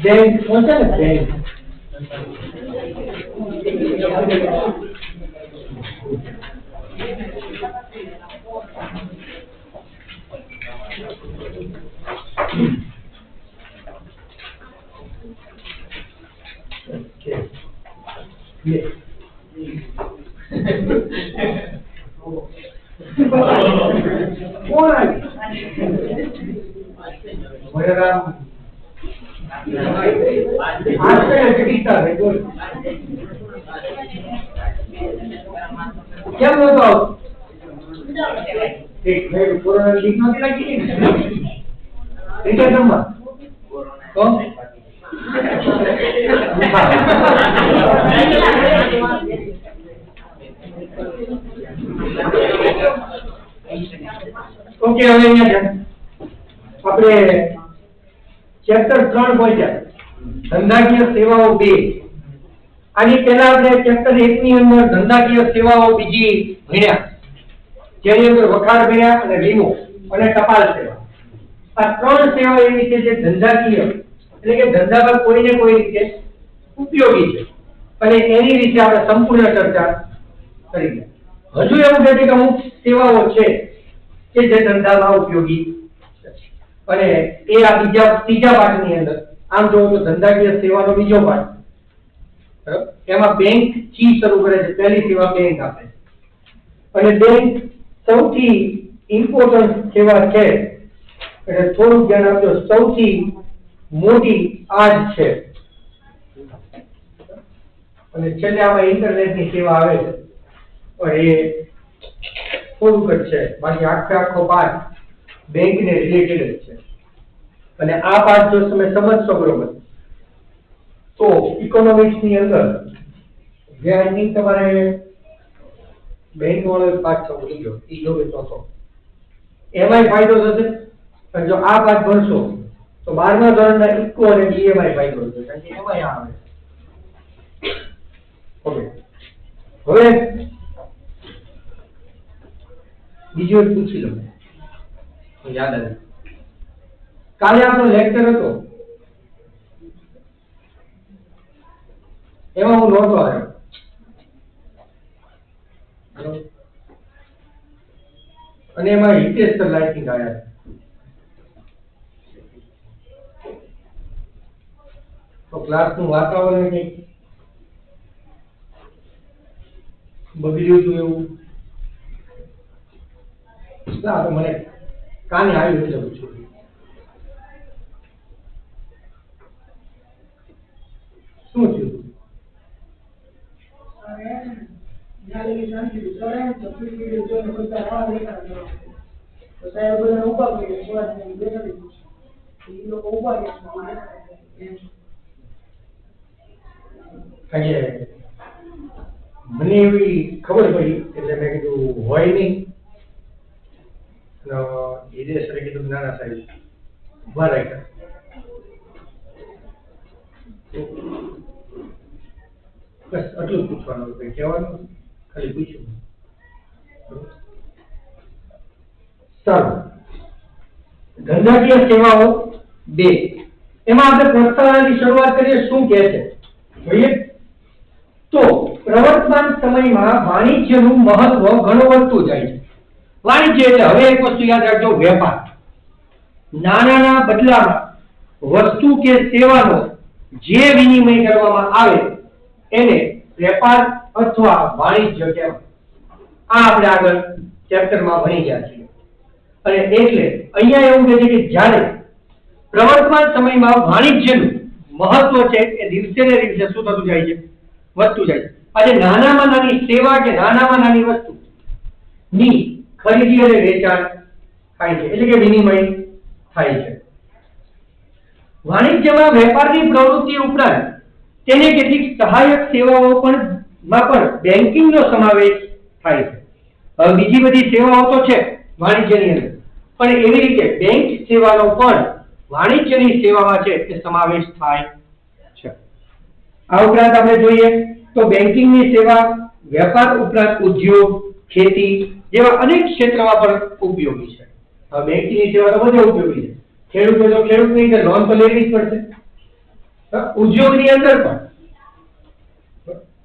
Bank कौन सा है बैंक? कौन है? आज से चिकित्सा है क्या बोलो? ठीक है, कोरोना लिखना भी लगी ठीक है नंबर कौन? ओके હવે અહીંયા આપણે ચેપ્ટર 3 પહોંચ્યા ધંધાકીય સેવાઓ 2 આની પહેલા આપણે ચેપ્ટર 1 ની અંદર ધંધાકીય સેવાઓ બીજી ભણ્યા જેની અંદર વખાણ ભણ્યા અને વીમો અને ટપાલ સેવા આ ત્રણ સેવા એવી છે જે ધંધાકીય એટલે કે ધંધામાં કોઈને કોઈ રીતે ઉપયોગી છે અને એની વિશે આપણે સંપૂર્ણ ચર્ચા કરી ગયા હજુ એવું છે કે અમુક સેવાઓ છે કે જે ધંધામાં ઉપયોગી અને એ આ બીજા ત્રીજા પાઠની અંદર આમ જો તો ધંધાકીય સેવાનો બીજો પાઠ બરાબર એમાં બેંક થી શરૂ કરે છે પહેલી સેવા બેંક આપે અને બેંક સૌથી ઇમ્પોર્ટન્ટ સેવા છે એટલે થોડું ધ્યાન આપજો સૌથી મોટી આ જ છે અને છેલ્લે આમાં ઇન્ટરનેટની સેવા આવે છે પણ એ થોડુંક જ છે બાકી આખો પાઠ બેંકને રિલેટેડ જ છે અને આ પાઠ જો તમે સમજશો બરોબર તો ઇકોનોમિક્સની અંદર જે આઈ થિંક તમારે બેંક વાળો પાઠ છે ભૂલી ગયો ઈ જોવે તો એમાંય ફાયદો થશે અને જો આ પાઠ ભણશો તો 12મા ધોરણના ઇકો અને ઈએમઆઈ ફાયદો થશે કારણ કે એમાંય આવે ઓકે હવે બીજું એક પૂછી લો યાદ આવે કાલે આપણો લેક્ચર હતો એમાં હું નહોતો આવ્યો અને એમાં હિતેશ સર લાઈટિંગ આવ્યા તો ક્લાસનું વાતાવરણ કંઈક બગડ્યું હતું એવું ના તો મને કાને આવ્યું એટલે પૂછ્યું શું થયું મને એવી ખબર પડી એટલે મેં કીધું હોય નહીં હિરેશ સરે કીધું નાના સાહેબ ઉભા રાખ્યા બસ આટલું પૂછવાનું કઈ કહેવાનું ખાલી પૂછ્યું સારું ધંધાકીય સેવાઓ 2 એમાં આપણે પ્રસ્તાવનાની શરૂઆત કરીએ શું કહે છે જોઈએ તો પ્રવર્તમાન સમયમાં વાણિજ્યનું મહત્વ ઘણું વધતું જાય છે વાણિજ્ય એટલે હવે એક વસ્તુ યાદ રાખજો વેપાર નાના બદલામાં વસ્તુ કે સેવાનો જે વિનિમય કરવામાં આવે એને વેપાર અથવા વાણિજ્ય કહેવાય આ આપણે આગળ ચેપ્ટરમાં ભણી ગયા છીએ અને એટલે અહીંયા એવું કહે છે કે જ્યારે પ્રવર્તમાન સમયમાં વાણિજ્યનું મહત્વ છે એ દિવસે ને દિવસે શું થતું જાય છે વધતું જાય છે આજે નાનામાં નાની સેવા કે નાનામાં નાની વસ્તુ ની ખરીદી અને વેચાણ થાય છે એટલે કે વિનિમય થાય છે વાણિજ્યમાં વેપારની પ્રવૃત્તિ ઉપરાંત તેને કેટલીક સહાયક સેવાઓ પણ બેંકિંગનો સમાવેશ થાય છે બીજી બધી સેવાઓ તો છે વાણિજ્યની અંદર, પણ એવી રીતે બેંક સેવાનો પણ વાણિજ્યની સેવામાં છે તે સમાવેશ થાય છે. આ ઉપરાંત આપણે જોઈએ તો બેંકિંગની સેવા વેપાર ઉપરાંત ઉદ્યોગ, ખેતી જેવા અનેક ક્ષેત્રમાં પણ ઉપયોગી છે. હવે બેંકિંગની સેવા તો બધે ઉપયોગી છે. ખેડૂતની અંદર લોન તો લેવી જ પડશે. ઉદ્યોગની અંદર પણ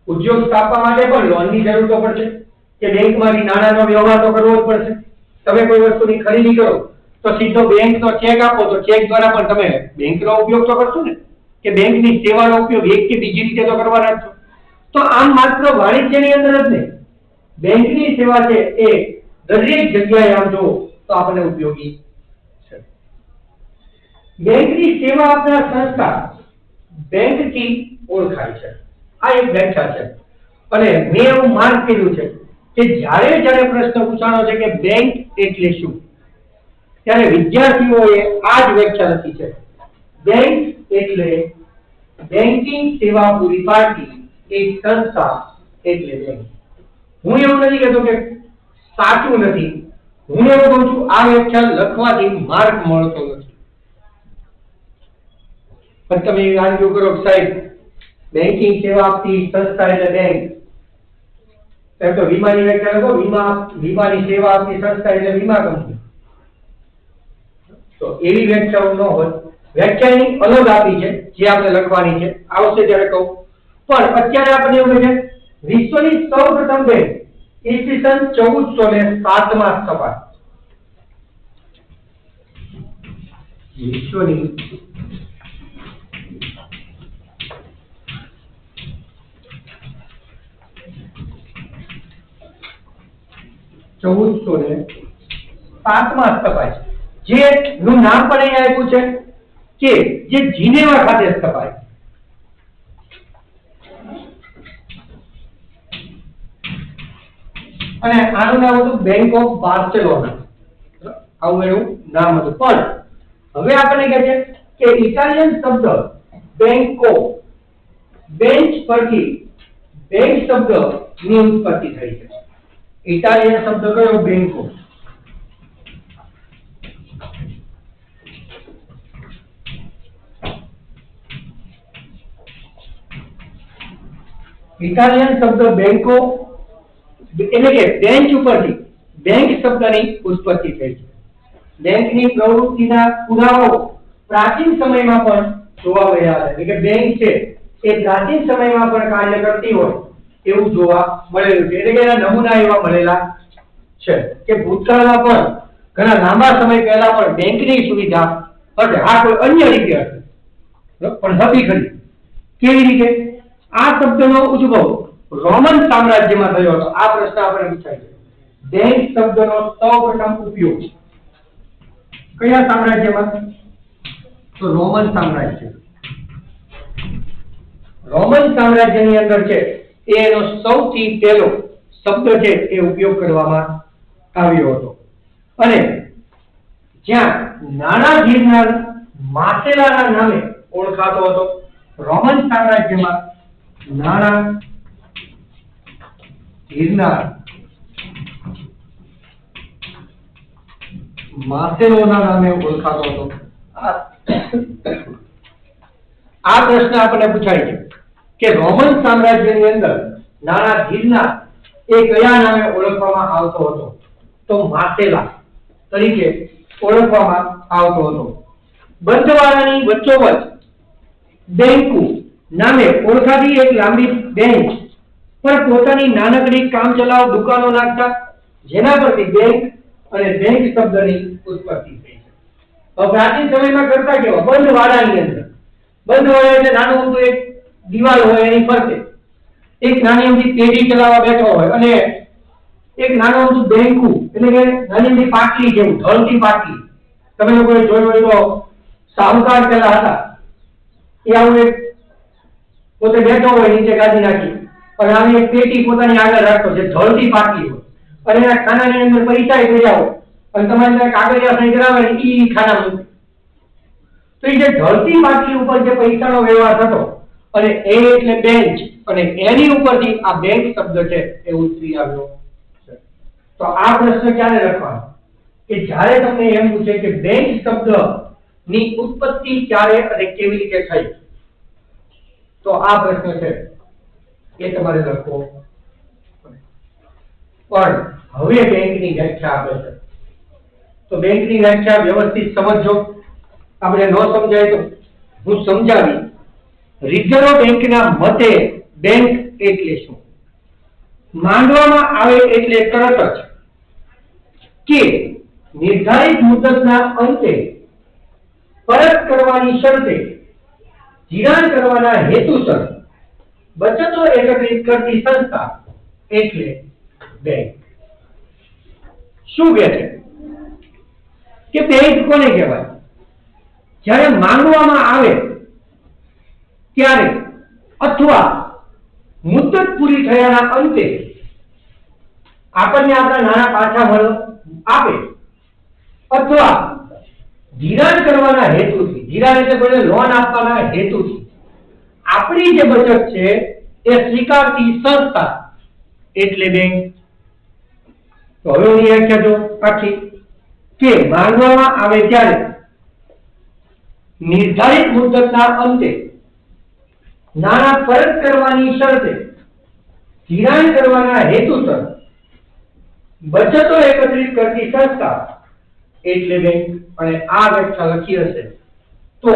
ઉદ્યોગ સ્થાપવા માટે પણ લોનની જરૂર તો પડશે કે બેંકમાંથી નાણાંનો વ્યવહાર તો કરવો જ પડશે. તમે કોઈ વસ્તુની ખરીદી કરો તો સીધો બેંકનો ચેક આપો તો ચેક દ્વારા પણ તમે બેંકનો ઉપયોગ તો કરશો ને, કે બેંકની સેવાનો ઉપયોગ એક કે બીજી રીતે તો કરવાના જ છો. તો આમ માત્ર વાણિજ્યની અંદર જ નહીં, બેંકની સેવા છે એ દરેક જગ્યાએ આમ જો તો આપણને ઉપયોગી છે. બેંકની સેવા આપનાર સંસ્થા બેંકથી ઓળખાય છે. આ એક વ્યાખ્યા છે. અને મેં એવું માર્ક કર્યું છે કે જ્યારે પ્રશ્ન પૂછાણો છે કે બેંક એટલે શું, ત્યારે વિદ્યાર્થીઓએ આ જ વ્યાખ્યા લખી છે. બેંક એટલે બેંકિંગ સેવા પૂરી પાડતી એક સંસ્થા એટલે બેંક. હું એવું નથી કહેતો કે સાચું નથી, હું એવું કહું છું આ વ્યાખ્યા લખવાથી માર્ક મળતો નથી. પણ તમે આર્ગ્યુ કરો સાહેબ બેંકિંગ સેવા આપતી સંસ્થા એટલે બેંક, એમ તો વીમાની વ્યાખ્યા લખો, વીમાની સેવા આપતી સંસ્થા એટલે વીમા કંપની. તો એવી વ્યાખ્યાઓ ન હોય, વ્યાખ્યાની અલગ આપી છે જે આપણે લખવાની છે, આવશે ત્યારે કહું. પણ અત્યારે આપણે એવું છે વિશ્વની સૌપ્રથમ બેંક ઈસવીસન 1407 માં સ્થપાઈ. વિશ્વની માં સ્થપાઈ, જે નું નામ પણ અહીંયા આપ્યું છે કે જે જીનેવા ખાતે સ્થપાઈ. અને આનું નામ હતું બેંક ઓફ બાર્સેલોના, આવું એનું નામ હતું. પણ હવે આપણે કહે છે કે ઇટાલિયન શબ્દ બેંકો, બેંચ પરથી બેંક શબ્દ ની ઉત્પત્તિ થઈ છે. ઇટાલિયન શબ્દ કયો? બેંકો. ઇટાલિયન શબ્દ બેંકો એટલે કે બેંચ ઉપરથી બેંક શબ્દની ઉત્પત્તિ થઈ છે. બેંકની પ્રવૃત્તિના પુરાવાઓ પ્રાચીન સમયમાં પણ જોવા મળ્યા છે. એટલે કે બેંક છે એ પ્રાચીન સમયમાં પણ કાર્ય કરતી હોય એવું જોવા મળેલું છે. એટલે કે એના નમૂના એવા મળેલા છે કે ભૂતકાળમાં પણ ઘણા લાંબા સમય પહેલા પણ બેંકની સુવિધા હશે. આ કોઈ અન્ય રીતે હશે પણ હતી ખરી. કેવી રીતે? આ શબ્દનો ઉદ્ભવ રોમન સામ્રાજ્યમાં થયો હતો. આ પ્રશ્ન આપણે પૂછાય છે. બેંક શબ્દનો સૌપ્રથમ ઉપયોગ કયા સામ્રાજ્યમાં? તો રોમન સામ્રાજ્ય. રોમન સામ્રાજ્યની અંદર છે એનો સૌથી પહેલો શબ્દ છે એ ઉપયોગ કરવામાં આવ્યો હતો. અને જ્યાં નાણાં ગીરનાર માસેલાના નામે ઓળખાતો હતો, રોમન સામ્રાજ્યમાં નાણાં ગીરનાર માસેલોના નામે ઓળખાતો હતો. આ પ્રશ્ન આપણને પૂછાય છે કે રોમન સામ્રાજ્યની અંદર નાણાં ગીરનાર એ કયા નામે ઓળખવામાં આવતો હતો? તો માસેલા તરીકે ઓળખવામાં આવતો હતો. બંધવાળાની વચ્ચોવચ બેંકુ નામે ઓળખાતી એક લાંબી બેન્ચ પર પોતાની નાનકડી કામચલાઉ દુકાનો નાખતા, જેના પરથી બેંક અને બેંક શબ્દની ઉત્પત્તિ થઈ છે. પ્રાચીન સમયમાં કરતા કેવા? બંધવાળાની અંદર. બંધવાળા એટલે નાનું મોટું એક દિવાલ હોય એની ફરતે એક નાની અમથી પેઢી ચલાવવા બેઠો હોય અને એક નાનું અમથું બેંકુ એટલે કે નાની અમથી પાટલી જેવું, ઢળતી પાટલી. તમે લોકોએ જોયું હોય તો સાહુકાર પેલા હતા એ આવું એક પોતે બેઠો હોય નીચે ગાદી નાખી અને આવી એક પેટી પોતાની આગળ રાખતો છે, ઢળતી પાટલી હોય અને એના ખાનાની અંદર પૈસા પડ્યા હોય અને તમારે ત્યાં કાગળિયા સહી કરાવે ને ઈ ખાના મૂકે. તો એ જે ઢળતી પાટલી ઉપર જે પૈસાનો વ્યવહાર થતો અને એ એટલે બેંચ અને એની ઉપરથી આ બેંક શબ્દ છે એ ઉતરી આવ્યો છે. તો આ પ્રશ્ન ક્યારે લખવાનો? કે જ્યારે તમને એમ પૂછે કે બેંક શબ્દની ઉત્પત્તિ ક્યારે અને કેવી રીતે થઈ, તો આ પ્રશ્ન છે એ તમારે લખવો. પણ હવે બેંકની વ્યાખ્યા આપે છે, તો બેંકની વ્યાખ્યા વ્યવસ્થિત સમજજો. આપણે ન સમજાય તો હું સમજાવી. રિઝર્વ બેંકના મતે બેંક એટલે શું માંગવામાં આવે એટલે તરત જ કે નિર્ધારિત મુદતના અંતે પરત કરવાની શરતે ધિરાણ કરવાના હેતુસર બચતો એકત્રિત કરતી સંસ્થા એટલે બેંક. શું કહે છે કે બેંક કોને કહેવાય? જ્યારે માંગવામાં આવે ત્યારે અથવા મુદત પૂરી થયાના અંતે આપણને આપણા નાણાં પાછા આપે અથવા ધિરાણ કરવાના હેતુથી, ધિરાણ એટલે કોઈ લોન આપવાના હેતુથી આપણી જે બચત છે એ સ્વીકારતી સંસ્થા એટલે બેંક. તો હવે હું વ્યાખ્યા જો આખી કે માંગવામાં આવે ત્યારે નિર્ધારિત મુદતના અંતે નાણાં પરત કરવાની શરતે ધિરાણ કરવાના હેતુસર બચતો એકત્રિત કરતી સંસ્થા એટલે બેંક. અને આ વ્યાખ્યા લખી હશે તો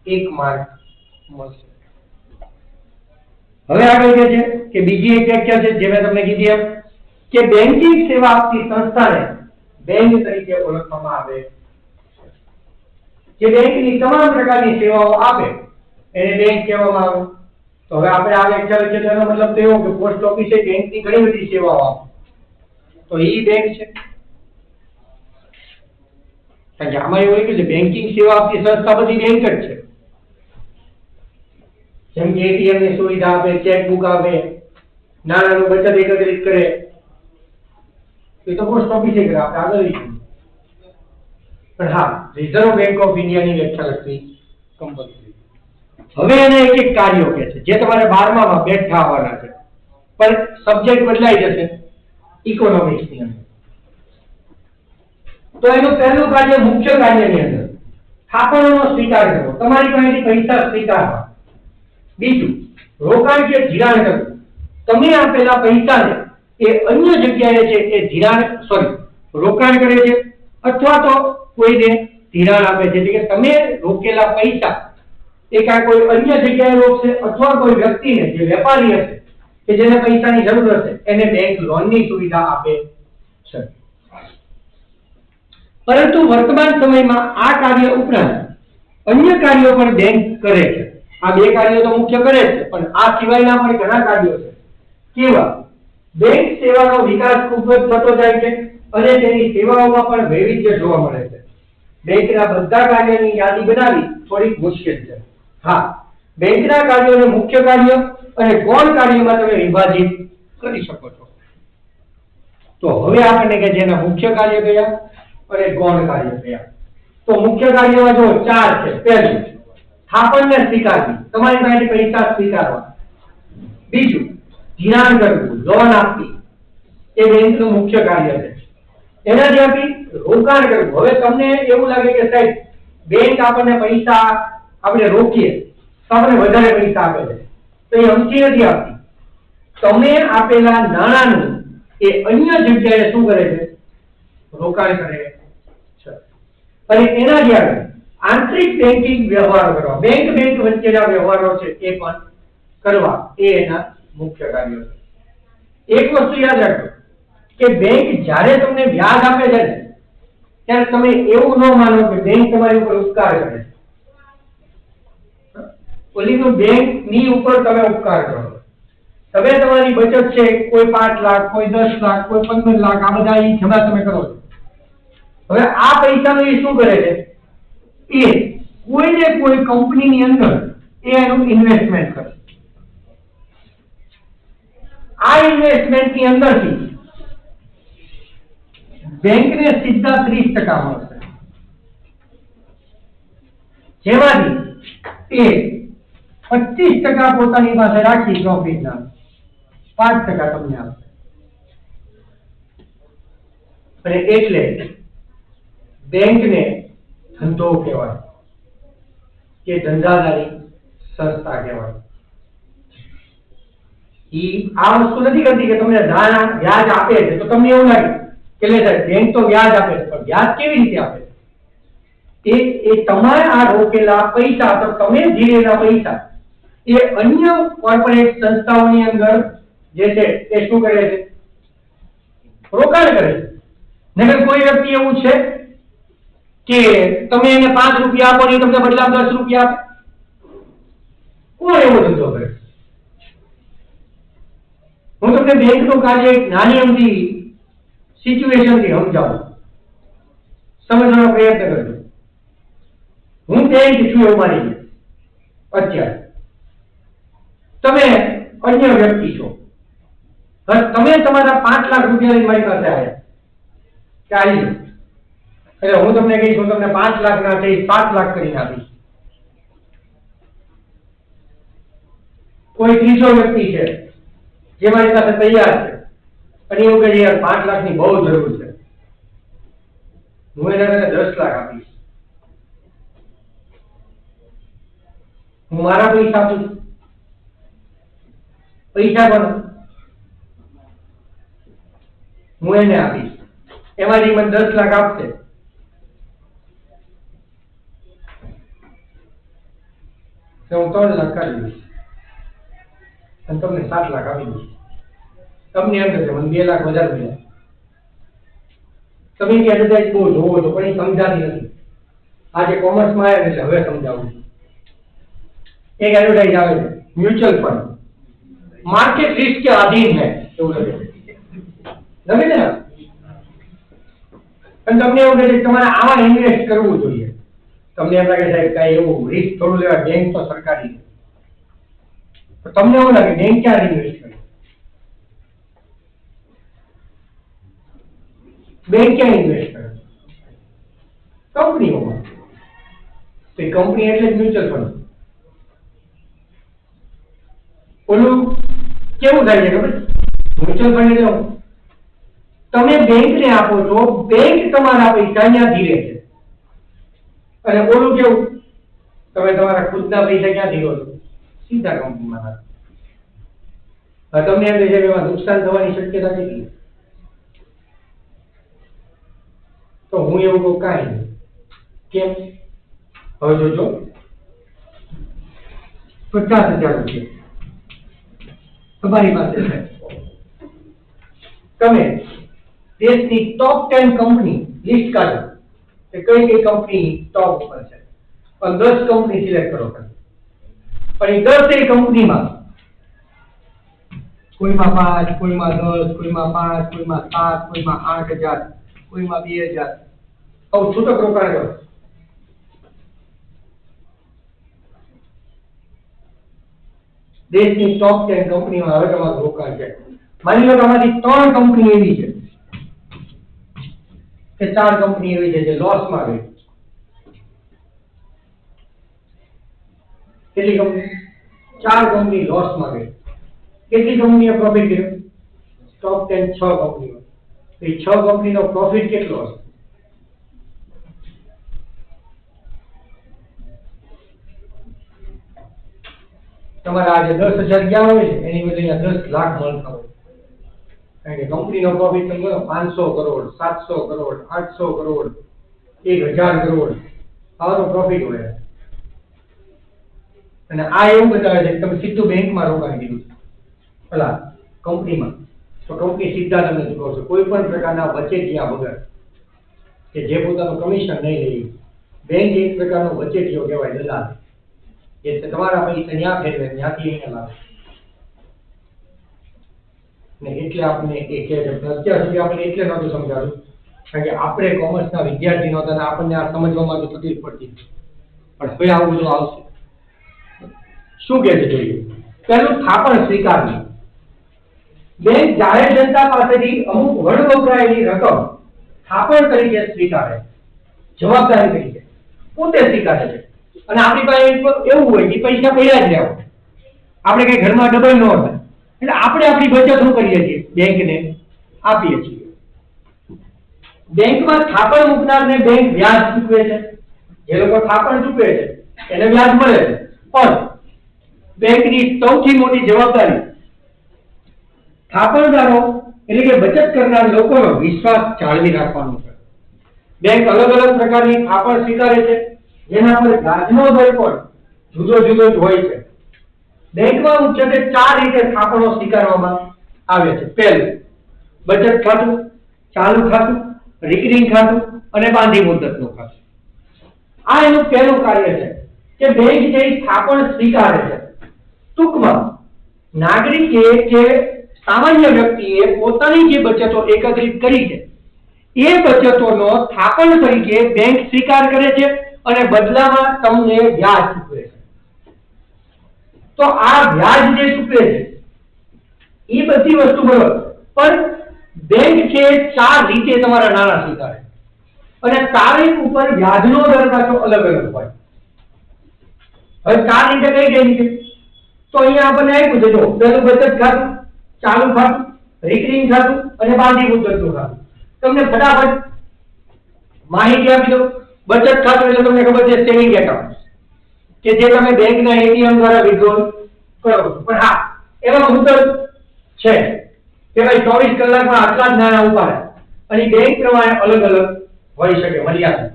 1 માર્ક મળશે. હવે આગળ કહે છે કે બીજી એક વ્યાખ્યા છે જે મેં તમને કીધી એમ કે બેંકિંગ સેવા આપતી સંસ્થાને બેંક તરીકે ઓળખવામાં આવે. જે બેંકની તમામ પ્રકારની સેવાઓ આપે એને બેંક કહેવામાં આવે. તો હવે આપણે આ વ્યાખ્યા લખીએ તો એનો મતલબ તો એવો કે પોસ્ટ ઓફિસે બેંકની ઘણી બધી સેવાઓ આપે તો એ બેંક છે. કારણ કે આમાં એવું હોય કે બેંકિંગ સેવા આપતી સંસ્થા બધી બેંક જ છે. જેમ કે એટીએમ ની સુવિધા આપે, ચેકબુક આપે, નાણાંનું બચત એકત્રિત કરે, એ તો પોસ્ટ ઓફિસે કરે. આપણે આગળ પણ હા, રિઝર્વ બેંક ઓફ ઇન્ડિયાની વ્યાખ્યા લખવી કમ્પલસરી. હવે એને એક એક કાર્યો કહે છે જે તમારે 12મા માં બેઠા આવવાના છે, પણ સબ્જેક્ટ બદલાઈ જશે ઇકોનોમિક્સ ની અંદર. તો એનું પહેલું કાર્ય મુખ્ય કાર્યની અંદર થાપણોનો સ્વીકાર કરવો, તમારી પાસેથી પૈસા સ્વીકારવા. બીજું રોકાણ કે ધિરાણ કરવું, તમે આપેલા પૈસાને એ અન્ય જગ્યાએ છે એ રોકાણ કરે છે અથવા તો કોઈને ધિરાણ આપે છે. એટલે કે તમે રોકેલા પૈસા એ કાં કોઈ અન્ય જગ્યાએ રોકશે અથવા કોઈ વ્યક્તિને જે વેપારી હશે કે જેને પૈસાની જરૂર હશે એને બેંક લોનની સુવિધા આપે છે. પરંતુ વર્તમાન સમયમાં આ કાર્ય ઉપરાંત અન્ય કાર્યો પણ બેંક કરે છે. આ બે કાર્યો તો મુખ્ય કરે છે, પણ આ સિવાયના પણ ઘણા કાર્યો છે. કેવા? બેંક સેવાનો વિકાસ ખૂબ જ થતો જાય છે અને તેની સેવાઓમાં પણ વૈવિધ્ય જોવા મળે છે. બેંકના બધા કાર્યોની યાદી બનાવી થોડીક મુશ્કેલ છે. હા, બેંકના કાર્યોને મુખ્ય કાર્ય અને ગૌણ કાર્યમાં તમે વિભાજિત કરી શકો છો. તો હવે આપણને કે જેના મુખ્ય કાર્ય કયા અને ગૌણ કાર્ય કયા. તો મુખ્ય કાર્યમાં જો 4 છે. પહેલું થાપણને સ્વીકારવી, તમારી પાસે પૈસા સ્વીકારવા. બીજું ધિરાણ કરવું, લોન આપવી, એ બેંકનું મુખ્ય કાર્ય છે. એનાથી આપી રોકાણ કરવું. હવે તમને એવું લાગે કે સાહેબ બેંક આપણને પૈસા આપણે રોકીએ તો આપણને વધારે પૈસા આપે છે, તો એ અમથી નથી આપતી. તમે આપેલા નાણાંનું એ અન્ય જગ્યાએ શું કરે છે? રોકાણ કરે છે. અને એનાથી આગળ આંતરિક બેંકિંગ વ્યવહાર કરવા, બેંક વચ્ચેના વ્યવહારો છે એ પણ કરવા, એ એના મુખ્ય કાર્યો છે. એક વસ્તુ યાદ રાખો કે બેંક જ્યારે તમને વ્યાજ આપે છે ને ત્યારે તમે એવું ન માનો કે બેંક તમારી ઉપર ઉપકાર કરે છે. ઓલીનું બેંક ની ઉપર તમે ઉપકાર કરો. તમે તમારી બચત છે કોઈ 5 લાખ, કોઈ 10 લાખ, કોઈ 15 લાખ, આ બધા ઈ જમા તમે કરો છો. હવે આ પૈસાનું એ શું કરે છે? એ કોઈને કોઈ કંપનીની અંદર એનું ઇન્વેસ્ટમેન્ટ કરે. આ ઇન્વેસ્ટમેન્ટની અંદરથી બેંકને સીધા 30% મળશે, જેમાંથી એ 25% પોતાની પાસે રાખી પ્રોફિટના 5% તમને આપશે. અને એટલે બેંક ને ધંધો કહેવાય કે ધંધાદારી સંસ્થા કહેવાય. આ વસ્તુ નથી કરતી કે તમને વ્યાજ આપે છે તો તમને એવું લાગે કે લે સાહેબ બેંક તો વ્યાજ આપે છે, પણ વ્યાજ કેવી રીતે આપે છે? એ તમારે આ રોકેલા પૈસા તો તમે જીરેલા પૈસા એ અન્ય કોર્પોરેટ સંસ્થાઓની અંદર જે છે એ શું કરે છે? રોકાણ કરે છે. નકર કોઈ વ્યક્તિ એવું છે કે તમે એને 5 રૂપિયા આપો ને તમને બદલામાં 10 રૂપિયા આપે? કોણ એવો ધંધો કરે? હું તમને બેંકનું કાર્ય એક નાની અમથી સિચ્યુએશનથી સમજાવું, સમજવાનો પ્રયત્ન કરજો. હું બેંક છું એવું માની લો. અત્યારે તમે અન્ય વ્યક્તિ છો, તમે તમારા 5 લાખ રૂપિયા લઈને મારી પાસે આવ્યા કે આવી લો, એટલે હું તમને કહીશ હું તમને 5 લાખ ના કહીશ 7 લાખ કરીને આપીશ. કોઈ ત્રીજો વ્યક્તિ છે જે મારી પાસે તૈયાર છે અને એવું કહે યાર 5 લાખની બહુ જરૂર છે, હું એને 10 લાખ આપીશ. હું મારા પૈસા આપું છું. પૈસા કોણ? હું એને આપીશ. એમાંથી મને 10 લાખ આપશે. હું 3 લાખ કાઢી દઈશ અને તમને 7 લાખ આપી દઈશ. તમને એમ થશે મને 2 લાખ વધારે મળ્યા. તમે કે એડવર્ટાઇઝ બહુ જોવો છો પણ એ સમજાતી નથી. આજે કોમર્સમાં આવ્યા એટલે હવે સમજાવું છું. एक एडवर्टाइज આવે છે म्यूचुअल फंड मार्केट रिस्क के अधीन है એવું લખે છે. લખે છે ને? અને તમને એવું કહે છે કે તમારે આમાં ઇન્વેસ્ટ કરવું જોઈએ. તમને એમ લાગે સાહેબ કાંઈ એવું રિસ્ક થોડું લેવા, બેંક તો સરકારી છે. તો તમને એવું લાગે બેંક ક્યાં ઇન્વેસ્ટ કરે? બેંક ક્યાં ઇન્વેસ્ટ કરે? કંપનીઓમાં. તો એ કંપની એટલે જ મ્યુચ્યુઅલ ફંડ. ઓલું કેવું થાય છે ખબર? મ્યુચ્યુઅલ ફંડ એટલે તમે બેંકને આપો છો, બેંક તમારા પૈસા ક્યાંથી લે છે? અને ઓલું કેવું? તમે તમારા ખુદના પૈસા ક્યાંથી લો છો? સીધા કંપનીમાં નાખો. હવે તમને એમ છે એમાં નુકસાન થવાની શક્યતા કેટલી? તો હું એવું કહું કાંઈ નહીં. કેમ? હવે જોજો 50,000 રૂપિયા તમારી પાસે છે. તમે દેશની ટોપ 10 કંપની લિસ્ટ કાઢો કે કઈ કઈ કંપની ટોપ પર છે, પણ 10 કંપની સિલેક્ટ કરો. પણ એ 10 કંપનીમાં કોઈમાં 5, કોઈમાં 10, કોઈમાં 5, કોઈમાં 7, કોઈમાં 8,000, કોઈમાં 2,000. આવું છૂટક રોકાણ કરો. દેશની ટોપ 10 કંપનીમાં હવે તમારું રોકાણ છે. માની લો કે આમાંથી 3 કંપની એવી છે કે 4 કંપની એવી છે જે લોસમાં ગઈ. કેટલી કંપની? 4 કંપની લોસમાં ગઈ. કેટલી કંપનીએ પ્રોફિટ કર્યો? ટોપ 10 6 કંપનીઓ. એ 6 કંપનીનો પ્રોફિટ કેટલો હશે? તમારા આજે 10,000 ગયા હોય છે એની બદલે 10 લાખ મળતા હોય. કારણ કે કંપનીનો પ્રોફિટ તમે ગણો 500 કરોડ, 700 કરોડ, 800 કરોડ, 1,000 કરોડ આવો પ્રોફિટ હોય. અને આ એવું બતાવે છે કે તમે સીધું બેંકમાં રોકાણ કર્યું છે ભલા કંપનીમાં, તો કંપની સીધા તમને ચૂકવશે કોઈ પણ પ્રકારના વચેટિયા વગર, કે જે પોતાનું કમિશન નહીં લે. બેંક એક પ્રકારનો વચેટિયો કહેવાય, દલાલ. એ તમારા પૈસા ન્યા ફેરવે, ત્યાંથી અહીંયા લાવે. ને એટલે આપણે એ કે અત્યાર સુધી આપણે એટલે નહોતું સમજાવ્યું કારણ કે આપણે કોમર્સના વિદ્યાર્થી નહોતા અને આપણને આ સમજવામાં તો તકલીફ પડતી. પણ હવે આવું બધું આવશે. શું કહે છે જોઈએ? પહેલું થાપણ સ્વીકારવી. બેંક જાહેર જનતા પાસેથી અમુક વડવપરાયેલી રકમ થાપણ તરીકે સ્વીકારે, જવાબદારી તરીકે પોતે સ્વીકારે છે. અને આપણી પાસે એવું હોય કે પૈસા પડ્યા જ લેવા, આપણે કઈ ઘરમાં ડબલ ન હતા, એટલે આપણે આપણી બચત શું કરીએ છીએ? બેંકને આપીએ છીએ. બેંકમાં થાપણ મૂકનારને બેંક વ્યાજ ચૂકવે છે. જે લોકો થાપણ ચૂકવે છે એને વ્યાજ મળે છે. પણ બેંકની સૌથી મોટી જવાબદારી થાપણદારો એટલે કે બચત કરનાર લોકોનો વિશ્વાસ જાળવી રાખવાનો છે. બેંક અલગ અલગ પ્રકારની થાપણ સ્વીકારે છે, જેના પર વ્યાજનો દર પણ જુદો જુદો જ હોય છે. બેંકમાં મુખ્યત્વે 4 રીતે થાપણો સ્વીકારવામાં આવે છે. પહેલું, બચત ખાતું, ચાલુ ખાતું, રિકરિંગ ખાતું અને બાંધી મુદતનું ખાતું. આ એનું પહેલું કાર્ય છે કે બેંક જે થાપણ સ્વીકારે છે. ટૂંકમાં નાગરિકે કે સામાન્ય વ્યક્તિએ પોતાની જે બચતો એકત્રિત કરી છે એ બચતોનો થાપણ તરીકે બેંક સ્વીકાર કરે છે અને બદલામાં તમને વ્યાજ ચૂકવે છે. તો આ વ્યાજ જે ચૂકવે છે એ બધી વસ્તુ બરોબર, પણ બેંક છે 4 રીતે તમારા નાણાં સ્વીકારે અને તારીખ ઉપર વ્યાજનો દર પાછો અલગ અલગ હોય. હવે 4 રીતે કઈ રીતે? તો અહીંયા આપણને આપ્યું છે, જો પહેલું બચત ખાતું, ચાલુ ખાતું, રિકરિંગ ખાતું અને બાંધી મુદતનું ખાતું. તમને ફટાફટ માહિતી આપી દો. બચત ખાતું એટલે તમને ખબર છે સેવિંગ એકાઉન્ટ કે જે તમે બેંકના એટીએમ દ્વારા વિથડ્રોલ કરો છો. પણ હા, એમાં મુદત છે કે ભાઈ 24 કલાકમાં આટલા જ નાણાં ઉપાડે અને બેંક પ્રમાણે અલગ અલગ હોઈ શકે મર્યાદા.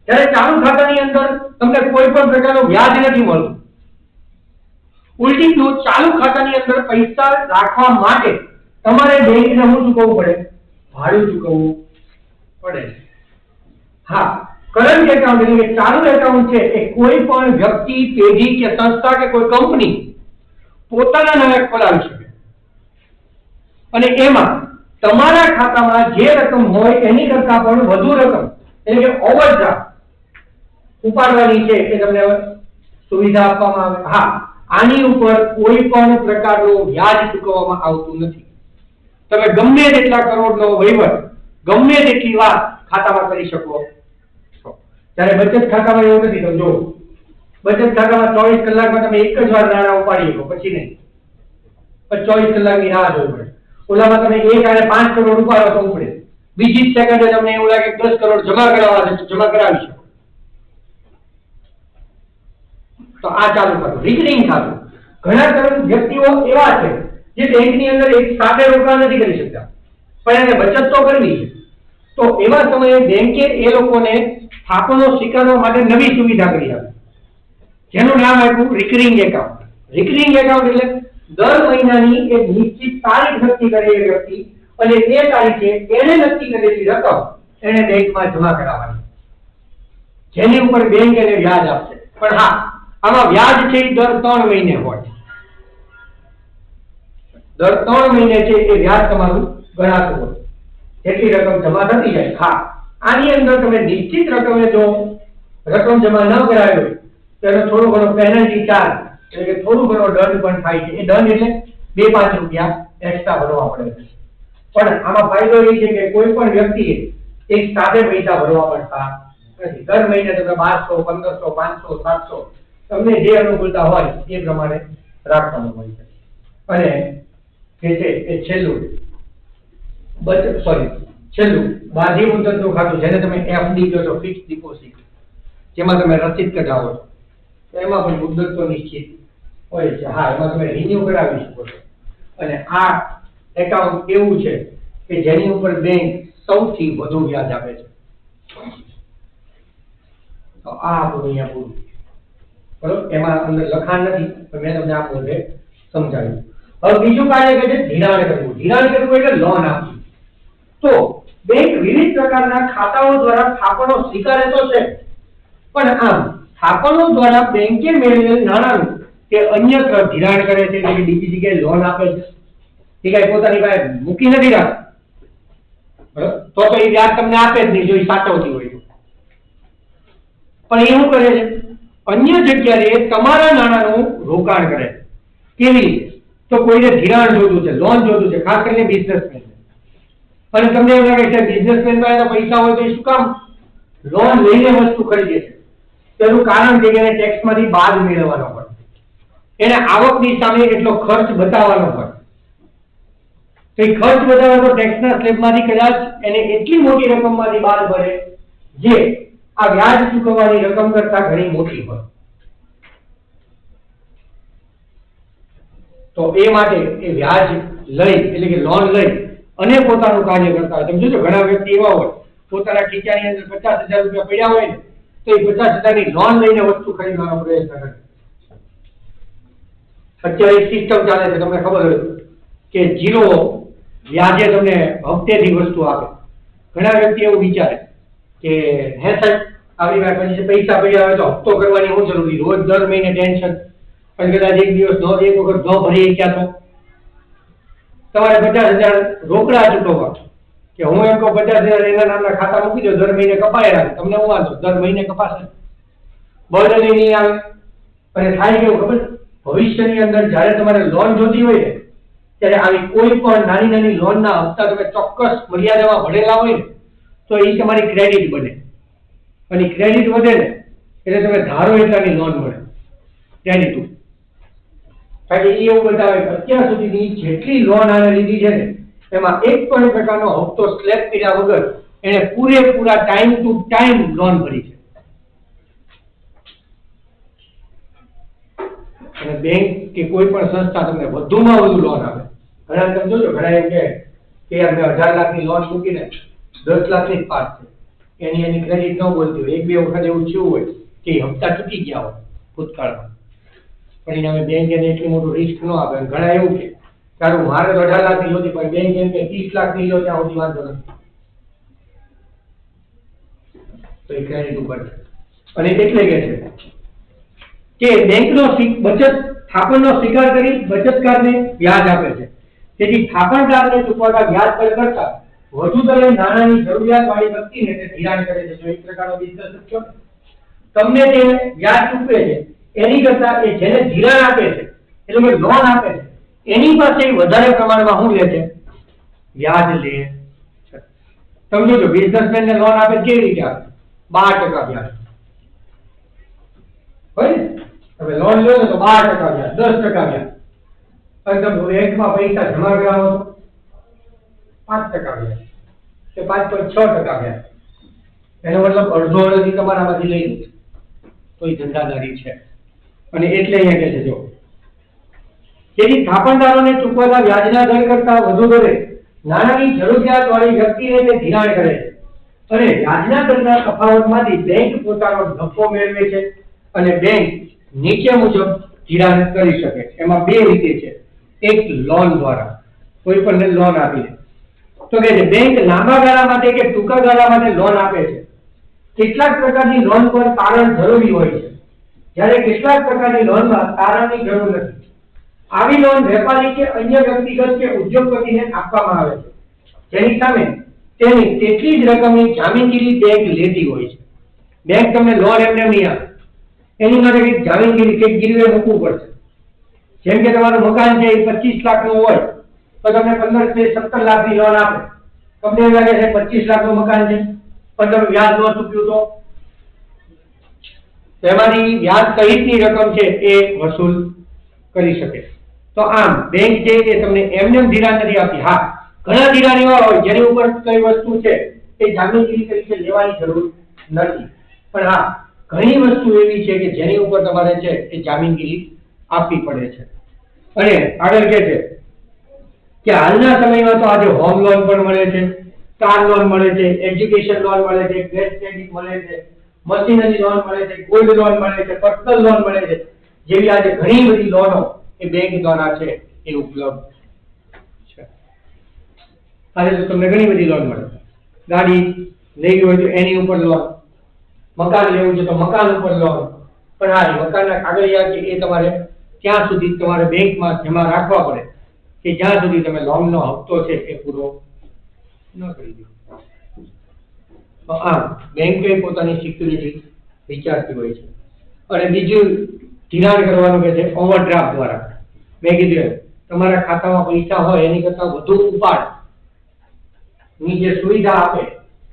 જ્યારે ચાલુ ખાતાની અંદર તમને કોઈ પણ પ્રકારનું વ્યાજ નથી મળતું. ઉલટીનું ચાલુ ખાતાની અંદર પૈસા રાખવા માટે તમારે બેંકને શું ચૂકવવું પડે? ભાડું ચૂકવવું પડે. હા, કરંટ એકાઉન્ટ એટલે કે ચાલુ એકાઉન્ટ છે એ કોઈ પણ વ્યક્તિ, પેઢી કે સંસ્થા કે કોઈ કંપની પોતાના નામે ખોલાવી શકે અને એમાં તમારા ખાતામાં જે રકમ હોય એની કરતા પણ વધુ રકમ એટલે કે ઓવરડ્રાફ્ટ ઉપાડવાની છે એ તમને સુવિધા આપવામાં આવે. હા, આની ઉપર કોઈ પણ પ્રકારનું વ્યાજ ચૂકવવામાં આવતું નથી. તમે ગમે તેટલા કરોડનો વહીવટ ગમે તેટલી વાર ખાતામાં કરી શકો છો. ત્યારે બચત ખાતામાં એવું નથી. તમે જો બચત ખાતામાં 24 કલાકમાં તમે એક જ વાર નાણાં ઉપાડી શકો, પછી નહીં. 24 કલાકની રાહ જોવી પડે. ઓલામાં તમે 1 અને 5 કરોડ ઉપાડો તો ઉપડે, બીજી જ સેકન્ડે તમને એવું લાગે 10 કરોડ જમા કરાવવા છે, જમા કરાવી શકો. તો આ ચાલુ ખાતું. રિકરિંગ ખાતું, ઘણા વ્યક્તિઓ એવા છે જે બેંકની અંદર એક સાથે રોકાણ નથી કરી શકતા, પણ એને બચત તો કરવી છે. તો એવા સમયે બેંકે એ લોકોને થાપણો સ્વીકારવા માટે નવી સુવિધા કરી આપી, જેનું નામ આપ્યું રિકરિંગ એકાઉન્ટ. રિકરિંગ એકાઉન્ટ એટલે દર મહિનાની એક નિશ્ચિત તારીખ નક્કી કરેલી વ્યક્તિ અને એ તારીખે એને નક્કી કરેલી રકમ એને બેંકમાં જમા કરાવવાની, જેની ઉપર બેંક એને વ્યાજ આપશે. પણ હા, આમાં વ્યાજ છે એ દર 3 મહિને હોય. દર 3 મહિને છે એ વ્યાજ તમારું ગણાતું હોય. જેટલી રકમ જમા થતી જાય. હા, આની અંદર તમે નિશ્ચિત રકમે જો રકમ જમા ન કરાવી હોય તો એનો થોડો ઘણો પેનલ્ટી ચાર્જ એટલે કે થોડું ઘણો દંડ પણ થાય છે. એ દંડ એટલે 2-5 રૂપિયા એક્સ્ટ્રા ભરવા પડે છે. પણ આમાં ફાયદો એ છે કે કોઈ પણ વ્યક્તિએ એક સાથે પૈસા ભરવા પડતા નથી. દર મહિને તમે 1200, 1500, 500, 700 તમને જે અનુકૂળતા હોય એ પ્રમાણે રાખવાનું હોય છે. અને જે છે એ છેલ્લું બાંધી મુદતનું ખાતું, જેને તમે એફડી કહો છો, ફિક્સ ડિપોઝિટ, જેમાં તમે રસીદ કઢાવો છો. તો એમાં પણ મુદત તો નિશ્ચિત હોય છે. હા, એમાં તમે રિન્યુ કરાવી શકો છો. અને આ એકાઉન્ટ એવું છે કે જેની ઉપર બેંક સૌથી વધુ વ્યાજ આપે છે. તો આ આપણું અહીંયા પૂરું. બરોબર, એમાં અંદર લખાણ નથી, પણ મેં તમને આ પોતે સમજાવ્યું. હવે બીજું કાર્ય કે છે ધિરાણ કરવું. ધિરાણ કરવું એટલે લોન આપવી. તો બેંક વિવિધ પ્રકારના ખાતાઓ દ્વારા થાપણો સ્વીકારે તો છે, પણ આમ થાપણો દ્વારા બેંકે મેળવેલ નાણાંનું તે અન્યત્ર ધિરાણ કરે છે, એટલે કે બીજી જગ્યાએ લોન આપે છે. એ કઈ પોતાની પાસે મૂકી નથી રાખતું, તો એ વ્યાજ તમને આપે જ નહીં જો એ સાચવતી હોય તો. પણ એ શું કરે છે? અન્ય જગ્યાએ તમારા નાણાંનું રોકાણ કરે. કેવી રીતે? તો કોઈને ધિરાણ જોતું છે, લોન જોતું છે, ખાસ કરીને બિઝનેસમેન. અને તમને એવું લાગે છે બિઝનેસમેન પાસે પૈસા હોય તો એ શું કામ લોન લઈને વસ્તુ ખરીદે છે? તેનું કારણ છે કે એને ટેક્સમાંથી બાદ મેળવવાનો હોય, એને આવકની સામે એટલો ખર્ચ બતાવવાનો હોય. તો એ ખર્ચ વધારે તો ટેક્સના સ્લેબમાંથી કદાચ એને એટલી મોટી રકમમાંથી બાદ ભરે જે આ વ્યાજ ચૂકવવાની રકમ કરતા ઘણી મોટી હોય. તો એ માટે એ વ્યાજ લઈ એટલે કે લોન લઈ અને પોતાનું કાર્ય કરતા હોય. તમે જોજો ઘણા વ્યક્તિ એવા હોય પોતાના ખીચાની અંદર 50,000 રૂપિયા પડ્યા હોય ને તો એ 50,000 ની લોન લઈને વસ્તુ ખરીદવાનો પ્રયત્ન કરે. અત્યારે એક સિસ્ટમ ચાલે છે તમને ખબર હોય કે જીરો વ્યાજે તમને હપ્તેથી વસ્તુ આપે. ઘણા વ્યક્તિ એવું વિચારે કે હે સાહેબ આવી વાર પછી પૈસા પડ્યા હોય તો હપ્તો કરવાની શું જરૂરી, રોજ દર મહિને ટેન્શન, પણ કદાચ એક દિવસ એક વખત ન ભરી ગયા તો તમારે 50,000 રોકડા ચૂકવવા કે હું એમ કહું 50,000 એના નામના ખાતા મૂકી દો, દર મહિને કપાય રાખે, તમને હું વાંધો દર મહિને કપાશે, બર્ડન નહીં આવે. અને થાય કેવું ખબર, ભવિષ્યની અંદર જ્યારે તમારે લોન જોતી હોય ને ત્યારે આવી કોઈ પણ નાની નાની લોનના હપ્તા તમે ચોક્કસ મર્યાદામાં ભરેલા હોય ને તો એ તમારી ક્રેડિટ બને, અને ક્રેડિટ વધે ને એટલે તમે ધારો એટલાની લોન મળે ક્રેડિટ. કારણ કે એવું બતાવે કે અત્યાર સુધીની જેટલી લોન આને લીધી છે ને એમાં એક પણ પ્રકારનો હપ્તો સ્લેબ કર્યા વગર એને પૂરેપૂરા ટાઈમ ટુ ટાઈમ લોન ભરી છે. અને બેંક કે કોઈ પણ સંસ્થા તમને વધુમાં વધુ લોન આપે. ઘણા તમે જોજો ઘણા એમ કે યાર મેં 18 લાખની લોન મૂકીને 10 લાખની જ પાસ છે, એની ક્રેડિટ ન બોલતી હોય, એક બે વખત એવું થયું હોય કે હપ્તા ચૂકી ગયા હોય ભૂતકાળમાં, પરિણામે બેંક એને એટલું મોટું રિસ્ક ન આપે. ઘણા એવું કે તારું મારે તો 18 લાખની જોતી પણ બેંક એમ કે 30 લાખની લો ત્યાં સુધી વાંધો નથી, તો એ ક્રેડિટ ઉપર છે. અને એટલે કે બેંકનો બચત થાપણનો સ્વીકાર કરી બચતકારને વ્યાજ આપે છે. તેથી થાપણદારને ચૂકવતા વ્યાજ દર કરતા વધુ દરે નાણાંની જરૂરિયાતવાળી વ્યક્તિને તે ધિરાણ કરે છે. જો એક પ્રકારનો બિઝનેસ છે, તમને જે વ્યાજ ચૂકવે છે એની કરતા એ જેને ધિરાણ આપે છે એટલે કે લોન આપે છે એની પાસે વધારે પ્રમાણમાં શું લે છે, વ્યાજ લે છે. તમે જોજો બિઝનેસમેનને લોન આપે કેવી રીતે આપે, 12% વ્યાજ હોય ને. તમે લોન લો ને તો 12% વ્યાજ, 10% વ્યાજ, અને તમે બેંકમાં પૈસા જમા કરાવો તો 5% વ્યાજ કે 5.6% વ્યાજ. એનો મતલબ અડધો અડધી તમારામાંથી લઈ લે તો એ ધંધાદારી છે. અને એટલે અહીંયા કહે છે જો તેથી થાપણદારોને ચૂકવતા વ્યાજના દર કરતા વધુ દરે નાણાંની જરૂરિયાત વાળી વ્યક્તિને તે ધિરાણ કરે છે, અને વ્યાજના દરના તફાવતમાંથી બેંક પોતાનો નફો મેળવે છે અને બેંક નીચે મુજબ ધિરાણ કરી શકે છે. એમાં બે રીતે છે, એક લોન દ્વારા, કોઈ પણ લોન આપી દે તો કે બેંક લાંબા ગાળા માટે કે ટૂંકા ગાળા માટે લોન આપે છે. કેટલાક પ્રકારની લોન પર તારણ જરૂરી હોય છે, જ્યારે કેટલાક પ્રકારની લોનમાં તારણની જરૂર નથી. આવી લોન વેપારી કે અન્ય વ્યક્તિગત કે ઉદ્યોગપતિને આપવામાં આવે છે, જેની સામે તેની તેટલી જ રકમની જામીનગીરી બેંક લેતી હોય છે. બેંક તમને લોન એમને નહીં આપે, એની માટે કંઈક જામીનગીરી કંઈક ગીરવે મૂકવું પડશે. જેમ કે તમારું મકાન છે એ 25 લાખનું હોય તો તમને 15 થી 17 લાખની લોન આપે. તમને એવું લાગે છે 25 લાખનું મકાન છે પણ તમે વ્યાજ ન ચૂક્યું તો તેમાંથી વ્યાજ સહિતની રકમ છે એ વસૂલ કરી શકે. તો આમ બેંક છે એ તમને એમને ધિરાણ નથી આપતી. હા, ઘણા ધિરાણ એવા હોય જેની ઉપર કઈ વસ્તુ છે એ જામીનગીરી તરીકે લેવાની જરૂર નથી, પણ હા ઘણી વસ્તુ એવી છે કે જેની ઉપર તમારે છે એ જામીનગીરી આપવી પડે છે. અને આગળ કહે છે કે હાલના સમયમાં તો આજે હોમ લોન પણ મળે છે, કાર લોન મળે છે, એજ્યુકેશન લોન મળે છે, ગેસ ક્રેડિટ મળે છે, મશીનરી લોન મળે છે, ગોલ્ડ લોન મળે છે, પર્સનલ લોન મળે છે, જેવી આજે ઘણી બધી લોનો એ બેંક દ્વારા છે એ ઉપલબ્ધ છે. આજે તો તમને ઘણી બધી લોન મળે. ગાડી લેવી હોય તો એની ઉપર લોન, મકાન લેવું છે તો મકાન ઉપર લોન. પણ હા, મકાનના કાગળિયા છે એ તમારે ત્યાં સુધી તમારે બેંકમાં જમા રાખવા પડે કે જ્યાં સુધી તમે લોનનો હપ્તો છે એ પૂરો ન કરી દો. તો આમ બેંકે પોતાની સિક્યુરિટી વિચારતી હોય છે. અને બીજું ધિરાણ કરવાનું કે છે ઓવરડ્રાફ્ટ દ્વારા. મેં કીધું તમારા ખાતામાં પૈસા હોય એની કરતા વધુ ઉપાડ ની જે સુવિધા આપે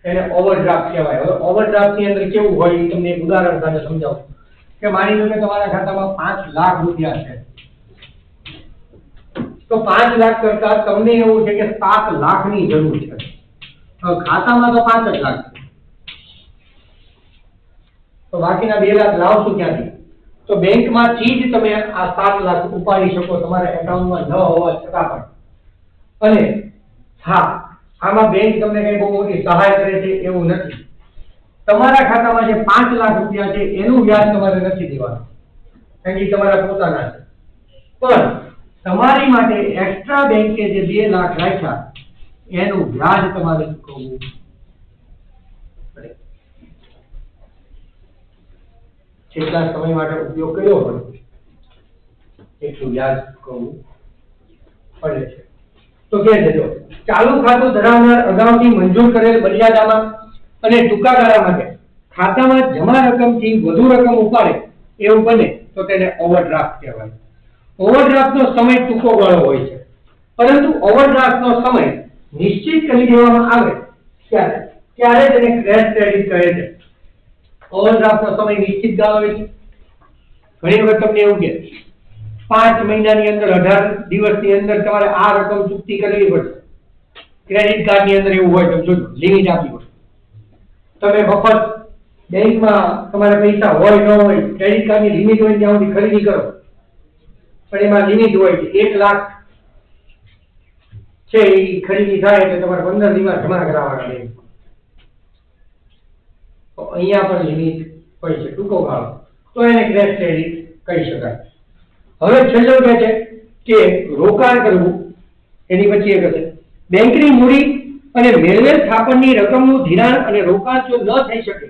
એને ઓવરડ્રાફ્ટ કહેવાય. હવે ઓવરડ્રાફ્ટ ની અંદર કેવું હોય એ તમને એક ઉદાહરણ સાથે સમજાવું કે માની લો કે તમારા ખાતામાં 5 લાખ રૂપિયા છે, તો 5 લાખ કરતા તમને એવું છે કે 7 લાખની જરૂર છે. હવે ખાતામાં તો 5 જ લાખ છે, તો બાકીના 2 લાખ લાવશું ક્યાંથી? તો બેંકમાંથી જ તમે આ 7 લાખ ઉપાડી શકો તમારા એકાઉન્ટમાં ન હોવા છતાં પણ. અને હા, આમાં બેંક તમને કઈ બહુ મોટી સહાય કરે છે એવું નથી. તમારા ખાતામાં જે 5 લાખ રૂપિયા છે એનું વ્યાજ તમારે નથી દેવાનું, કારણ કે તમારા પોતાના છે. પણ તમારી માટે એક્સ્ટ્રા બેંકે જે 2 લાખ રાખ્યા એનું વ્યાજ તમારે ચૂકવવું પડે. જેટલા સમય માટે ઉપયોગ કર્યો હોય એટલું વ્યાજ ચૂકવવું પડે છે. તો કે દેજો ચાલુ ખાતું ધરાવનાર અગાઉથી મંજૂર કરેલ મર્યાદામાં અને ટૂંકા ગાળા માટે ખાતામાં જમા રકમથી વધુ રકમ ઉપાડે એવું બને તો તેને ઓવરડ્રાફ્ટ કહેવાય. ઓવરડ્રાફ્ટનો સમય ટૂંકો ગાળો હોય છે, પરંતુ ઓવરડ્રાફ્ટનો સમય નિશ્ચિત કરી દેવામાં આવે ત્યારે તેને ક્રેશ ક્રેડિટ કહે છે. ઓવરડ્રાફ્ટનો સમય નિશ્ચિત ગાળો હોય છે. ઘણી વખત તમને એવું કે 5 મહિનાની અંદર 18 દિવસની અંદર તમારે આ રકમ ચૂકતી કરવી પડશે. ક્રેડિટ કાર્ડની અંદર એવું હોય, તમે જોજો લિમિટ આપી હોય. તમે મફત બેંકમાં તમારા પૈસા હોય ન હોય, ક્રેડિટ કાર્ડની લિમિટ હોય ત્યાં સુધી ખરીદી કરો, પણ એમાં લિમિટ હોય કે 1 લાખ છે એ ખરીદી થાય એટલે તમારે 15 દિવસ જમા કરાવવાના છે. તો અહીંયા પણ લિમિટ હોય છે, ટૂંકો ગાળો, તો એને ક્રેશ ક્રેડિટ કહી શકાય. હવે છેલ્લો કહે છે કે રોકાણ કરવું. એની પછી એક હશે બેંકની મૂડી અને મેળવેલ થાપણની રકમનું ધિરાણ અને રોકાણ જો ન થઈ શકે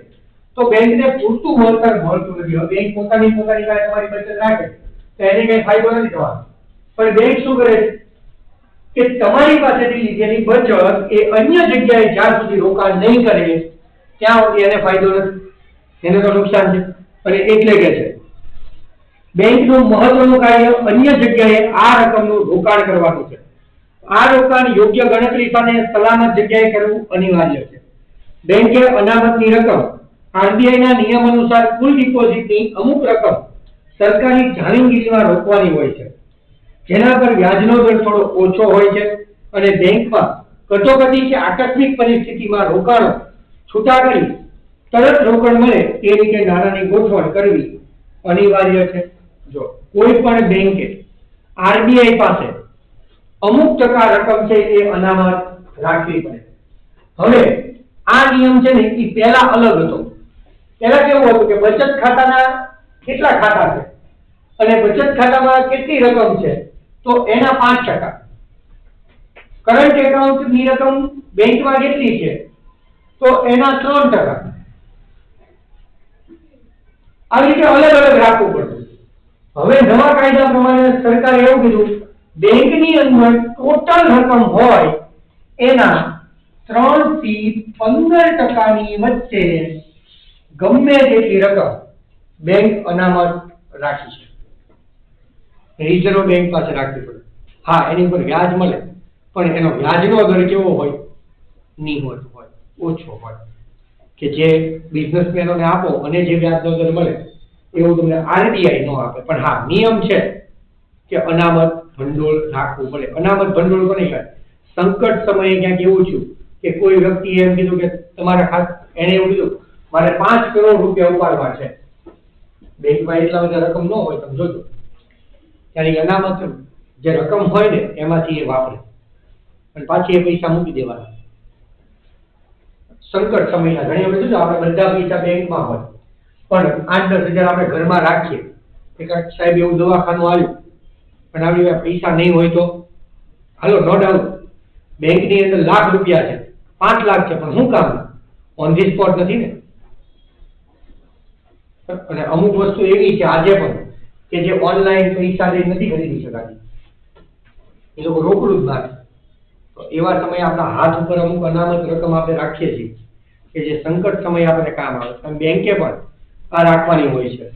તો બેંકને પૂરતું વળતર મળતું નથી. હવે બેંક પોતાની પાસે તમારી બચત રાખે તો એને કઈ ફાયદો નથી થવાનો, પણ બેંક શું કરે છે કે તમારી પાસેથી લીધેલી બચત એ અન્ય જગ્યાએ જ્યાં સુધી રોકાણ નહીં કરે ત્યાં સુધી એને ફાયદો નથી, એને તો નુકસાન છે. અને એટલે કે છે બેંકનું મહત્વનું કાર્ય અન્ય જગ્યાએ આ રકમનું રોકાણ કરવાનું છે. આ રોકાણ યોગ્ય ગણતરી સાથે સલામત જગ્યાએ કરવું અનિવાર્ય છે. બેંકે અનામતની રકમ આરબીઆઈ ના નિયમ અનુસાર કુલ ડિપોઝિટની અમુક રકમ સરકારી જામીનગીરીમાં રોકવાની હોય છે, જેના પર વ્યાજનો દર થોડો ઓછો હોય છે. અને બેંકમાં કટોકટી કે આકસ્મિક પરિસ્થિતિમાં રોકાણો છૂટા કરી તરત રોકડ મળે એ રીતે નાણાંની ગોઠવણ કરવી અનિવાર્ય છે. જો કોઈ પણ બેંકે આરબીઆઈ પાસે અમુક ટકા રકમ છે એ અનામત રાખવી પડે. હવે આ નિયમ છે ને એ પહેલા અલગ હતો. પહેલા કેવું હતું કે બચત ખાતાના કેટલા ખાતા છે અને બચત ખાતામાં કેટલી રકમ છે તો એના 5%, કરંટ એકાઉન્ટ ની રકમ બેંકમાં કેટલી છે તો એના 3%. આવી રીતે અલગ અલગ રાખવું પડતું. હવે નવા કાયદા પ્રમાણે સરકારે એવું કીધું બેંકની અંદર ટોટલ રકમ હોય એના 3 થી 15% ની વચ્ચે ગમે તેટલી રકમ બેંક અનામત રાખી છે. રિઝર્વ બેંક પાસે રાખવી પડે. હા, એની પર વ્યાજ મળે, પણ એનો વ્યાજનો દર કેવો હોય? નિયમિત હોય, ઓછો હોય, કે જે બિઝનેસમેનોને આપો અને જે વ્યાજનો દર મળે એવું તમને આરબીઆઈ નો આપે. પણ હા, નિયમ છે કે અનામત ભંડોળ રાખવું પડે. અનામત ભંડોળ કોને કહેવાય? સંકટ સમયે ક્યાંક એવું થયું કે કોઈ વ્યક્તિએ એમ કીધું કે તમારા એને એવું કીધું મારે 5 કરોડ રૂપિયા ઉપાડવા છે, બેંકમાં એટલા બધા રકમ ન હોય, તમે જોજો ત્યારે અનામત જે રકમ હોય ને એમાંથી એ વાપરે અને પાછી એ પૈસા મૂકી દેવાના. સંકટ સમયના ઘણી વખત શું આપણે બધા પૈસા બેંકમાં હોય પણ 8-10 હજાર આપણે ઘરમાં રાખીએ કે સાહેબ એવું દવાખાનું આવ્યું પણ આપણી પૈસા નહીં હોય તો હાલો નો ડાઉટ બેંકની અંદર લાખ રૂપિયા છે, 5 લાખ છે, પણ શું કામ ઓન ધી સ્પોટ નથી ને. અને અમુક વસ્તુ એવી છે આજે પણ કે જે ઓનલાઈન પૈસા લઈ નથી ખરીદી શકાતી, એ લોકો રોકડું જ નાખે. તો એવા સમયે આપણા હાથ ઉપર અમુક અનામત રકમ આપણે રાખીએ છીએ કે જે સંકટ સમયે આપણે કામ આવે. અને બેંકે પણ આ રાખવાની હોય છે,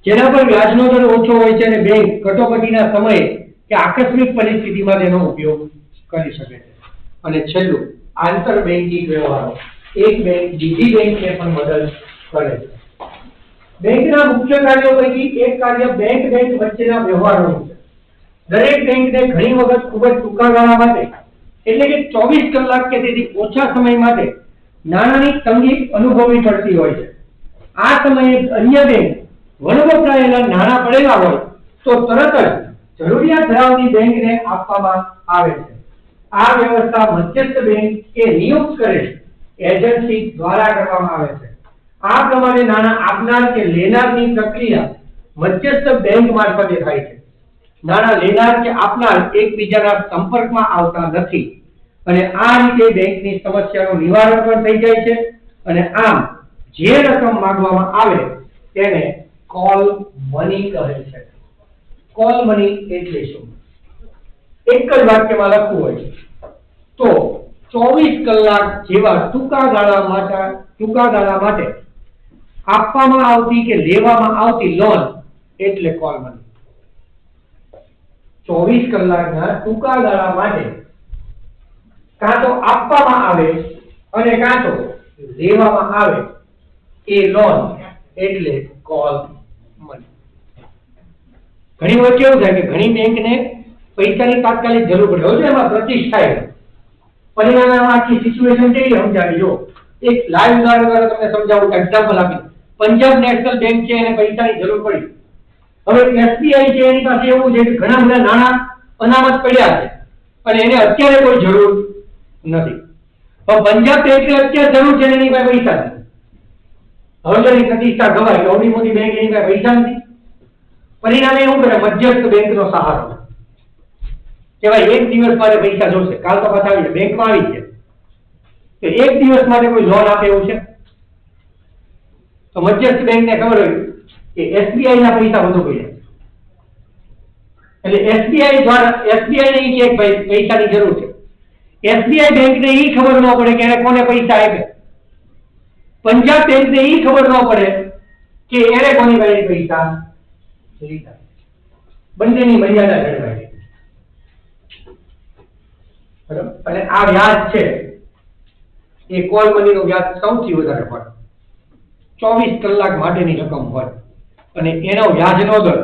જેના પર વ્યાજનો દર ઓછો હોય છે અને બેંક કટોકટીના સમયે કે આકસ્મિક પરિસ્થિતિમાં તેનો ઉપયોગ કરી શકે છે. અને છેલ્લું, આંતર બેંકિંગ વ્યવહારો. એક બેંક બીજી બેંકને પણ મદદ કરે છે. બેંકના મુખ્ય કાર્યો પૈકી એક કાર્ય બેંક વચ્ચેના વ્યવહારોનું છે. દરેક બેંકને ઘણી વખત ખૂબ જ ટૂંકા ગાળા માટે એટલે કે 24 કલાક કે તેથી ઓછા સમય માટે નાણાંની તંગી અનુભવવી પડતી હોય છે. આ સમયે અન્ય બેંક વણવપરાયેલા નાણાં પડેલા હોય તો તરત જ જરૂરિયાત ધરાવતી બેંકને આપવામાં આવે છે. આ વ્યવસ્થા મધ્યસ્થ બેંક કે નિયુક્ત કરેલ એજન્સી દ્વારા કરવામાં આવે છે. આ પ્રમાણે નાણાં આપનાર કે લેનારની પ્રક્રિયા મધ્યસ્થ બેંક મારફતે થાય છે. નાણાં લેનાર કે આપનાર એકબીજાના સંપર્કમાં આવતા નથી અને આ રીતે બેંકની સમસ્યાનું નિવારણ પણ થઈ જાય છે અને આમ જે રકમ માંગવામાં આવે તેને કોલ મની કહે છે. કોલ મની એટલે શું? એક જ વાક્યમાં લખવું હોય તો 24 કલાક જેવા ટૂંકા ગાળા માટે આપવામાં આવતી કે લેવામાં આવતી લોન એટલે કોલ મની. 24 કલાકના ટૂંકા ગાળા માટે કાં તો આપવામાં આવે અને કાં તો લેવામાં આવે એ લોન એટલે કોલ મની. ઘણી વખત કેવું થાય કે ઘણી બેંકને પૈસાની તાત્કાલિક જરૂર પડે હોય છે, એમાં પ્રતિષ્ઠા પરિણામે આખી સિચ્યુએશન કેવી સમજાવી જો એક લાઈવ ઉદાહરણ દ્વારા તમને સમજાવું એક્ઝામ્પલ આપી. પંજાબ નેશનલ બેંક છે એને પૈસાની જરૂર પડી. હવે એસબીઆઈ છે એની પાસે એવું છે કે ઘણા બધા નાણાં અનામત પડ્યા છે અને એને અત્યારે કોઈ જરૂર નથી. તો પંજાબ બેંકને અત્યારે જરૂર છે એની પાસે પૈસા નથી. હવે તેની પ્રતિષ્ઠા ગવાય કે ઓડી મોટી બેંક એની પાસે પૈસા નથી. પરિણામે શું કરે? મધ્યસ્થ બેંકનો સહારો કે ભાઈ એક દિવસ માટે પૈસા જોશે, કાલ તો પાછા આવી બેંકમાં આવી છે તો એક દિવસ માટે કોઈ લોન આપે એવું છે? તો મધ્યસ્થ બેંકને ખબર હોય કે એસબીઆઈ ના પૈસા વધુ પડ્યા એટલે એસબીઆઈ ને કે ભાઈ પૈસાની જરૂર છે. એસબીઆઈ બેંકને ઈ ખબર ન પડે કે એને કોને પૈસા આપ્યા. પંજાબ બેંકને ઈ ખબર ન પડે કે એને કોની પાસે પૈસા લીધા. બંનેની મર્યાદા જળવાય. અને આ વ્યાજ છે એ કોલ મનીનો વ્યાજ સૌથી વધારે હોય. 24 કલાક માટેની રકમ હોય અને એનો વ્યાજનો દર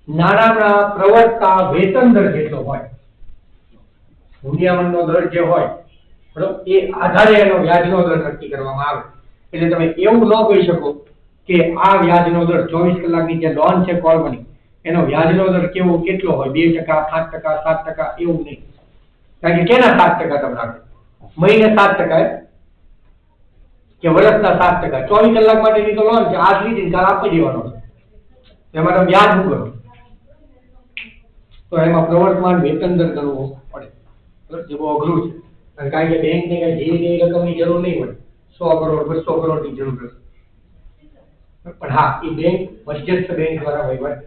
નાણાંના પ્રવર્તતા વેતન દર જેટલો હોય. હુંડિયામણનો દર જે હોય બરાબર એ આધારે એનો વ્યાજનો દર નક્કી કરવામાં આવે. એટલે તમે એવું ન કહી શકો કે આ વ્યાજનો દર 24 કલાકની જે લોન છે કોલ મની એનો વ્યાજનો દર કેવો કેટલો હોય 2%, 5%, 7% એવું નહીં. કારણ કે કેના 7% તમે રાખો? મહિને 7% કે વર્ષના 7%. 24 કલાક માટેની તો લોન છે, આજ લીધી કાલ આપી દેવાનો છે. એમાં તમે વ્યાજ શું કરો? તો એમાં પ્રવર્તમાન વેતન દર કરવો પડે. જે બહુ અઘરું છે. કારણ કે બેંકને કઈ જે રકમની જરૂર નહીં હોય, 100 કરોડ 200 કરોડની જરૂર હશે. પણ હા, એ બેંક મધ્યસ્થ બેંક દ્વારા વહીવટ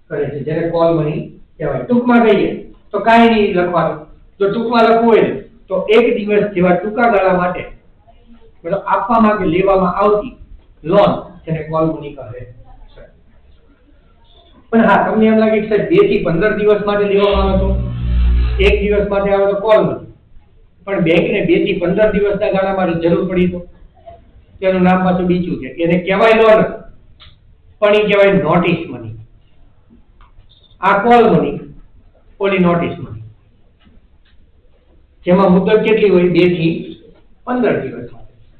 કરે છે જેને કોલ મની કહેવાય. ટૂંકમાં કહીએ તો કાંઈ નહીં લખવાનું. જો ટૂંકમાં લખવું હોય તો એક દિવસ જેવા ટૂંકા ગાળા માટે આપવામાં કે લેવામાં આવતી લોન જેને કોલ મની કહે છે. પણ હા, તમને એમ લાગે કે 2 થી 15 દિવસ માટે લેવામાં આવે તો એક દિવસ માટે આવે તો કોલ મની. પણ બેંકને 2 થી 15 દિવસના ગાળા માટે જરૂર પડી તો તેનું નામ પાછું બીજું છે. એને કહેવાય લોન પણ એ કહેવાય નોટિસ મની. આ કોલ મની, ઓલી નોટિસ મની. જેમાં મુદત કેટલી હોય? 2 થી 15 દિવસ.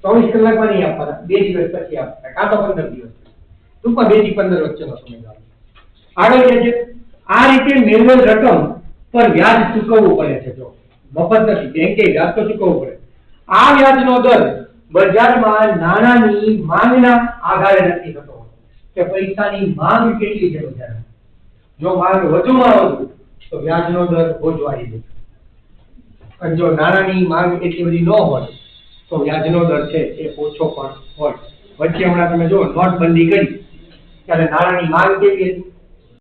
24 કલાકમાં નહીં આપવાના, 2 દિવસ પછી આપવાના, કાં તો 15 દિવસ. ટૂંકમાં 2 થી 15 વચ્ચેનો સમયગાળો. આગળ કહે છે આ રીતે મેળવેલ રકમ પર વ્યાજ ચૂકવવું પડે છે. જો મફત નથી, બેંકે વ્યાજ તો ચૂકવવું પડે. આ વ્યાજનો દર બજારમાં નાણાંની માંગના આધારે નક્કી થતો હોય કે પૈસાની માંગ કેટલી છે બજારમાં. જો માંગ વધુમાં વધુ તો વ્યાજનો દર ઓછો આવી જાય. અને જો નાણાંની માંગ એટલી બધી ન હોય તો વ્યાજનો દર છે એ ઓછો પણ હોય. વચ્ચે હમણાં તમે જો નોટબંધી કરી ત્યારે નાણાંની માંગ કેવી હતી?